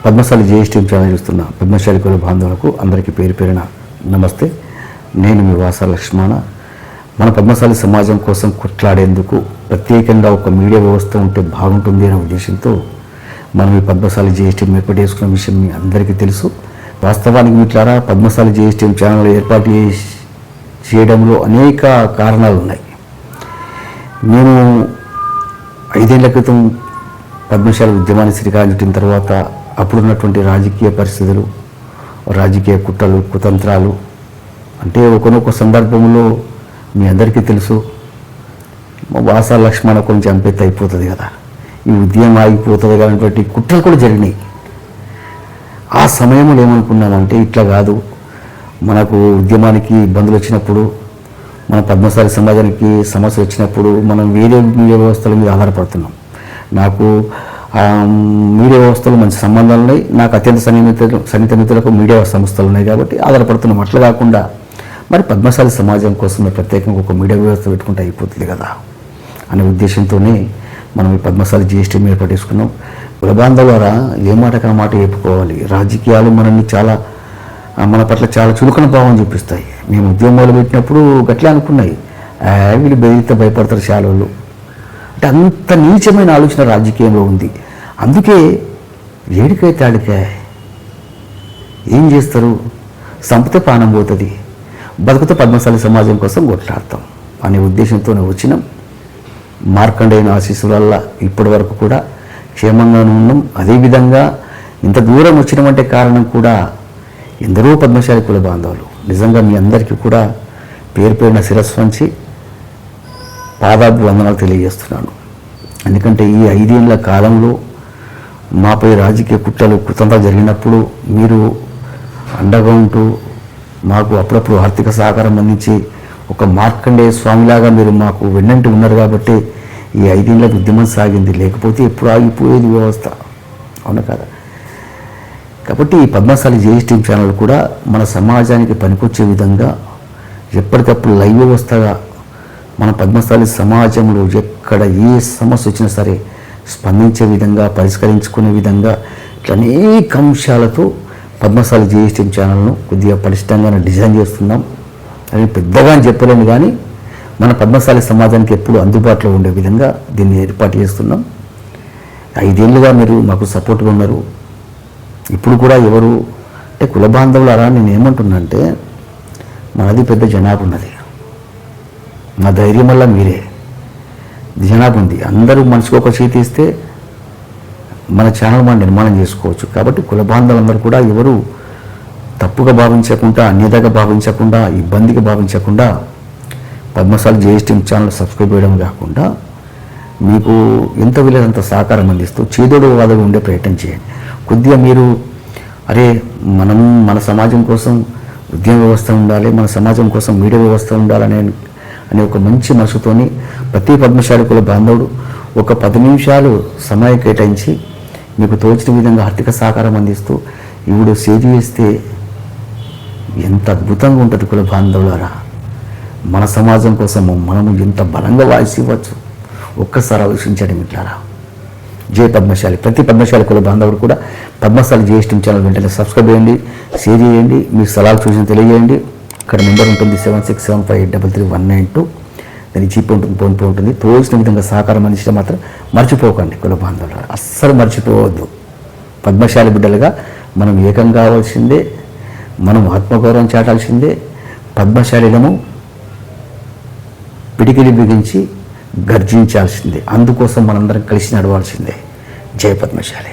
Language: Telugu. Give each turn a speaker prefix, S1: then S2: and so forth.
S1: పద్మశాలి జిఎస్టీవీ ఛానల్ చూస్తున్న పద్మశాలి కుల బాంధవులకు అందరికీ పేరు పేరున నమస్తే. నేను మీ వాసా లక్ష్మణ. మన పద్మశాలి సమాజం కోసం కొట్లాడేందుకు ప్రత్యేకంగా ఒక మీడియా వ్యవస్థ ఉంటే బాగుంటుంది అనే ఉద్దేశంతో మనం ఈ పద్మశాలి జిఎస్టీవీ ఏర్పాటు చేసుకున్న విషయం మీ అందరికీ తెలుసు. వాస్తవానికి మిట్లారా పద్మశాలి జిఎస్టీవీ ఛానల్ ఏర్పాటు చేయడంలో అనేక కారణాలు ఉన్నాయి. నేను 5 ఏళ్ల క్రితం పద్మశాలి ఉద్యమాన్ని శ్రీకారం చుట్టిన తర్వాత అప్పుడున్నటువంటి రాజకీయ పరిస్థితులు, రాజకీయ కుట్రలు, కుతంత్రాలు, అంటే ఒకనొక సందర్భంలో మీ అందరికీ తెలుసు, వాసా లక్ష్మణ కొంచెం చంపేత అయిపోతుంది కదా, ఈ ఉద్యమం ఆగిపోతుంది కాబట్టి కుట్రలు కూడా జరిగినాయి. ఆ సమయంలో ఏమనుకున్నామంటే ఇట్లా కాదు, మనకు ఉద్యమానికి ఇబ్బందులు వచ్చినప్పుడు, మన పద్మశాలి సమాజానికి సమస్య వచ్చినప్పుడు మనం వేరే మీడియా వ్యవస్థల మీద ఆధారపడుతున్నాం. నాకు మీడియా వ్యవస్థలు మంచి సంబంధాలు ఉన్నాయి, నాకు అత్యంత సన్నిహిత మిత్రులకు మీడియా సంస్థలు ఉన్నాయి కాబట్టి ఆధారపడుతున్నాం. అట్లా కాకుండా మరి పద్మశాలి సమాజం కోసం ప్రత్యేకంగా ఒక మీడియా వ్యవస్థ పెట్టుకుంటే అయిపోతుంది కదా అనే ఉద్దేశంతోనే మనం ఈ పద్మశాలి జిఎస్టీవీ ఏర్పాటు చేసుకున్నాం. కులబాంధవులారా, ఏ మాటకన్నా మాట చెప్పుకోవాలి. రాజకీయాలు మన పట్ల చాలా చులకన భావం చూపిస్తాయి. మేము ఉద్యమాలు పెట్టినప్పుడు గట్లే అనుకున్నాయి, వీళ్ళు బెదిరితే భయపడతారు చాలా వాళ్ళు అంటే అంత నీచమైన ఆలోచన రాజకీయంలో ఉంది. అందుకే ఏడికైతే ఆడికే ఏం చేస్తారు, సంపద ప్రాణం పోతుంది, బతుకుతో పద్మశాలి సమాజం కోసం కొట్లాడతాం అనే ఉద్దేశంతోనే వచ్చినాం. మార్కండేయుని ఆశీస్సుల వల్ల ఇప్పటి వరకు కూడా క్షేమంగానే ఉన్నాం. అదేవిధంగా ఇంత దూరం వచ్చినామంటే కారణం కూడా ఎందరో పద్మశాలి కుల బాంధవులు. నిజంగా మీ అందరికీ కూడా పేరు పేరున శిరస్సు వంచి పాదాభివందనాలు తెలియజేస్తున్నాను. ఎందుకంటే ఈ 5 ఏళ్ల కాలంలో మాపై రాజకీయ కుట్రలు, కుతంత్రాలు జరిగినప్పుడు మీరు అండగా ఉంటూ మాకు అప్పుడప్పుడు ఆర్థిక సహకారం అందించి ఒక మార్కండేయ స్వామిలాగా మీరు మాకు వెన్నంటి ఉన్నారు కాబట్టి ఈ 5 ఏళ్ల ఉద్యమం సాగింది. లేకపోతే ఎప్పుడు ఆగిపోయేది వ్యవస్థ, అవునా కదా? కాబట్టి ఈ పద్మశాలి జిఎస్టీవీ ఛానల్ కూడా మన సమాజానికి పనికొచ్చే విధంగా ఎప్పటికప్పుడు లైవ్ వ్యవస్థగా మన పద్మశాలి సమాజంలో ఎక్కడ ఏ సమస్య వచ్చినా సరే స్పందించే విధంగా, పరిష్కరించుకునే విధంగా ఇట్లా అనేక అంశాలతో పద్మశాలి జిఎస్టీవీ ఛానల్ను కొద్దిగా పటిష్టంగానే డిజైన్ చేస్తున్నాం. అది పెద్దగా అని చెప్పలేను కానీ మన పద్మశాలి సమాజానికి ఎప్పుడు అందుబాటులో ఉండే విధంగా దీన్ని ఏర్పాటు చేస్తున్నాం. 5 ఏళ్ళుగా మీరు మాకు సపోర్ట్గా ఉన్నారు. ఇప్పుడు కూడా ఎవరు అంటే కుల బాంధవులారా, నేను ఏమంటున్నా అంటే మనది పెద్ద జనాభా ఉన్నది, మా ధైర్యం వల్ల మీరే జనాభా ఉంది. అందరూ మనిషికి ఒక చేతి ఇస్తే మన ఛానల్ మనం నిర్మాణం చేసుకోవచ్చు. కాబట్టి కుల బాంధవులందరూ కూడా ఎవరు తప్పుగా భావించకుండా, అన్యతగా భావించకుండా, ఇబ్బందిగా భావించకుండా పద్మశాలి జిఎస్టీవీ ఛానల్ సబ్స్క్రైబ్ చేయడం కాకుండా మీకు ఎంత వీలైనంత సహకారం అందిస్తూ చేదోడు వాదోడు ఉండే ప్రయత్నం చేయండి. కొద్దిగా మీరు మన సమాజం కోసం ఉద్యమ వ్యవస్థ ఉండాలి, మన సమాజం కోసం మీడియా వ్యవస్థ ఉండాలనే ఒక మంచి మనసుతోని ప్రతి పద్మశాలి కుల బాంధవుడు ఒక 10 నిమిషాలు సమయం కేటాయించి మీకు తోచిన విధంగా ఆర్థిక సహకారం అందిస్తూ ఇప్పుడు సేవ్ చేస్తే ఎంత అద్భుతంగా ఉంటుంది కుల బాంధవులారా. మన సమాజం కోసం మనము ఎంత బలంగా వాయిస్ ఇవ్వచ్చు ఒక్కసారి ఆలోచించండి మిట్లారా. జై పద్మశాలి. ప్రతి పద్మశాలి కుల బాంధవుడు కూడా పద్మశాలి జిఎస్టీవీ ఛానల్ వెంటనే సబ్స్క్రైబ్ చేయండి, షేర్ చేయండి, మీ సలహాలు సూచన తెలియజేయండి. ఇక్కడ నెంబర్ ఉంటుంది 7675333192. దాని జీపే ఉంటుంది, ఫోన్పే ఉంటుంది. తోచిన విధంగా సహకారం అందించడం మాత్రం మర్చిపోకండి కుల బాంధవులు, అస్సలు మర్చిపోవద్దు. పద్మశాలి బిడ్డలుగా మనం ఏకం కావాల్సిందే, మనం ఆత్మగౌరవం చాటాల్సిందే. పద్మశాలిలము పిడికిలి బిగించి గర్జించాల్సిందే. అందుకోసం మనందరం కలిసి నడవాల్సిందే. జై పద్మశాలి.